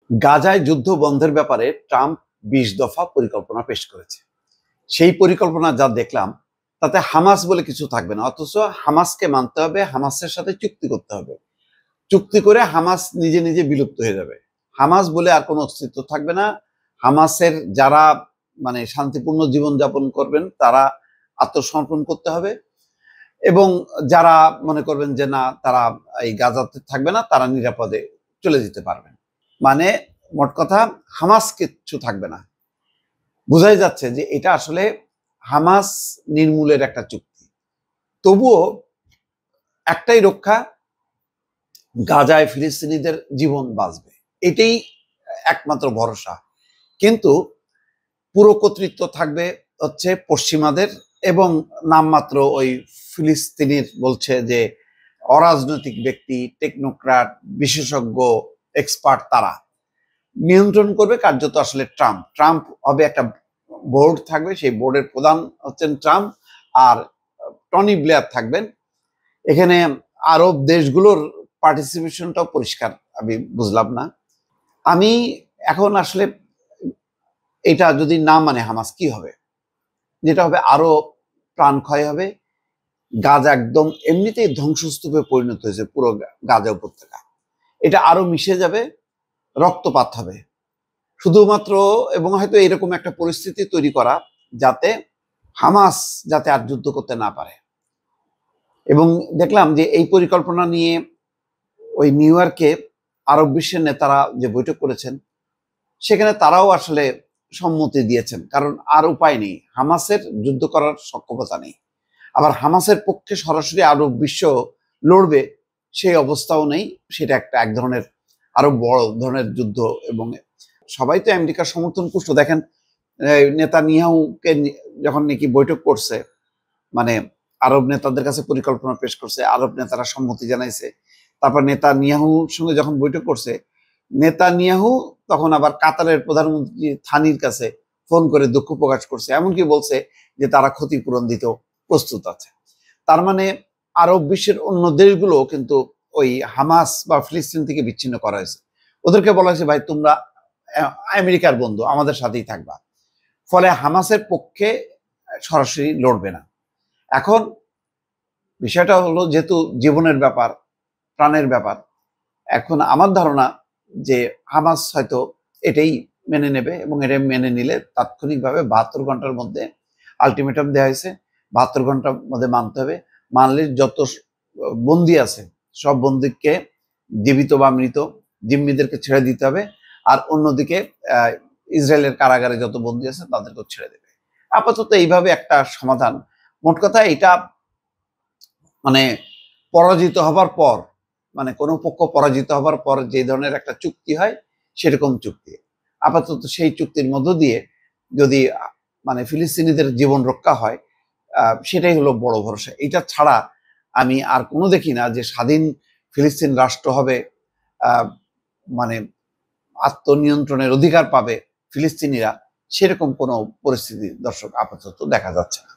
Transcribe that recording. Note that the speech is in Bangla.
গাজায় যুদ্ধ বন্ধের ব্যাপারে ট্রাম্প ২০ দফা পরিকল্পনা পেশ করেছে। সেই পরিকল্পনা যা দেখলাম তাতে হামাস বলে কিছু থাকবে না, অথচ হামাসকে মানতে হবে, হামাসের সাথে চুক্তি করতে হবে। চুক্তি করে হামাস নিজে নিজে বিলুপ্ত হয়ে যাবে, হামাস বলে আর কোনো অস্তিত্ব থাকবে না। হামাসের যারা শান্তিপূর্ণ জীবনযাপন করবেন তারা আত্মসমর্পণ করতে হবে, এবং যারা মনে করবেন যে না তারা এই গাজাতে থাকবে না তারা নিরাপদে চলে যেতে পারবেন। মানে মোট কথা হামাস কিচ্ছু থাকবে না। বোঝাই যাচ্ছে যে এটা আসলে হামাস নির্মূলের একটা চুক্তি। তবুও একটাই রক্ষা, গাজায় ফিলিস্তিনিদের জীবন বাঁচবে, এটাই একমাত্র ভরসা। কিন্তু পুরো কর্তৃত্ব থাকবে হচ্ছে পশ্চিমাদের, এবং নামমাত্র ওই ফিলিস্তিনির বলছে যে অরাজনৈতিক ব্যক্তি, টেকনোক্র্যাট, বিশেষজ্ঞ, এক্সপার্ট, তারা নিয়ন্ত্রণ করবে কার্যত। আসলে ট্রাম্প হবে একটা বোর্ড থাকবে, সেই বোর্ডের প্রধান হচ্ছেন ট্রাম্প, আর টনি ব্লেয়ার থাকবেন। এখানে আরব দেশগুলোর পার্টিসিপেশনটাও পরিষ্কার আমি বুঝলাম না। আমি এখন আসলে এটা যদি না মানে হামাস কি হবে, যেটা হবে আরো প্রাণ ক্ষয় হবে। গাজা একদম এমনিতেই ধ্বংসস্তূপে পরিণত হয়েছে, পুরো গাজা উপত্যকা, এটা আরো মিশে যাবে, রক্তপাত হবে শুধুমাত্র। এবং হয়তো এরকম একটা পরিস্থিতি তৈরি করা যাতে হামাস যাতে আর যুদ্ধ করতে না পারে। এবং দেখলাম যে এই পরিকল্পনা নিয়ে ওই নিউ ইয়র্কে আরব বিশ্বের নেতারা যে বৈঠক করেছেন, সেখানে তারাও আসলে সম্মতি দিয়েছেন, কারণ আর উপায় নেই, হামাসের যুদ্ধ করার সক্ষমতা নেই। আবার হামাসের পক্ষে সরাসরি আরব বিশ্ব লড়বে সেই অবস্থাও নেই। সেটা এক ধরনের আরো বড় ধরনের যুদ্ধ। এবং সবাই তো আমেরিকার সমর্থন পুষ্ট। দেখেন নেতানিয়াহুকে যখন নাকি বৈঠক করছে, আরব নেতাদের কাছে পরিকল্পনা পেশ করছে, আরব নেতারা সম্মতি জানাইছে, তারপর নেতানিয়াহুর সঙ্গে যখন বৈঠক করছে, নেতানিয়াহু তখন আবার কাতারের প্রধানমন্ত্রী থানির কাছে ফোন করে দুঃখ প্রকাশ করছে, এমনকি বলছে যে তারা ক্ষতিপূরণ দিতেও প্রস্তুত আছে। তার মানে আরব বিশ্বের অন্য দেশগুলো কিন্তু ওই হামাস বা ফিলিস্তিন থেকে বিচ্ছিন্ন করা হয়েছে। ওদেরকে বলা হয়েছে ভাই তোমরা আমেরিকার বন্ধু, আমাদের সাথেই থাকবা। ফলে হামাসের পক্ষে সরাসরি লড়বে না। এখন বিষয়টা হলো, যেহেতু জীবনের ব্যাপার, প্রাণের ব্যাপার, এখন আমার ধারণা যে হামাস হয়তো এটাই মেনে নেবে, এবং এটা মেনে নিলে তাৎক্ষণিকভাবে 72 ঘন্টার মধ্যে আলটিমেটাম দেওয়া হয়েছে, 72 ঘন্টার মধ্যে মানতে হবে। মানলে যত বন্দী আছে সব বন্দীকে, জীবিত বা মৃত, জিম্মিদেরকে ছেড়ে দিতে হবে। আর অন্যদিকে ইসরায়েলের কারাগারে যত বন্দী আছে তাদেরকেও ছেড়ে দেবে। আপাতত এইভাবে একটা সমাধান। মোট কথা এটা পরাজিত হবার পর, কোনো পক্ষ পরাজিত হবার পর যে ধরনের একটা চুক্তি হয়, সেরকম চুক্তি। আপাতত সেই চুক্তির মধ্য দিয়ে যদি ফিলিস্তিনিদের জীবন রক্ষা হয়, সেটাই হলো বড় ভরসা। এটা ছাড়া আমি আর কোনো দেখি না যে স্বাধীন ফিলিস্তিন রাষ্ট্র হবে, আত্মনিয়ন্ত্রণের অধিকার পাবে ফিলিস্তিনিরা, সেরকম কোনো পরিস্থিতি দর্শক আপাতত দেখা যাচ্ছে না।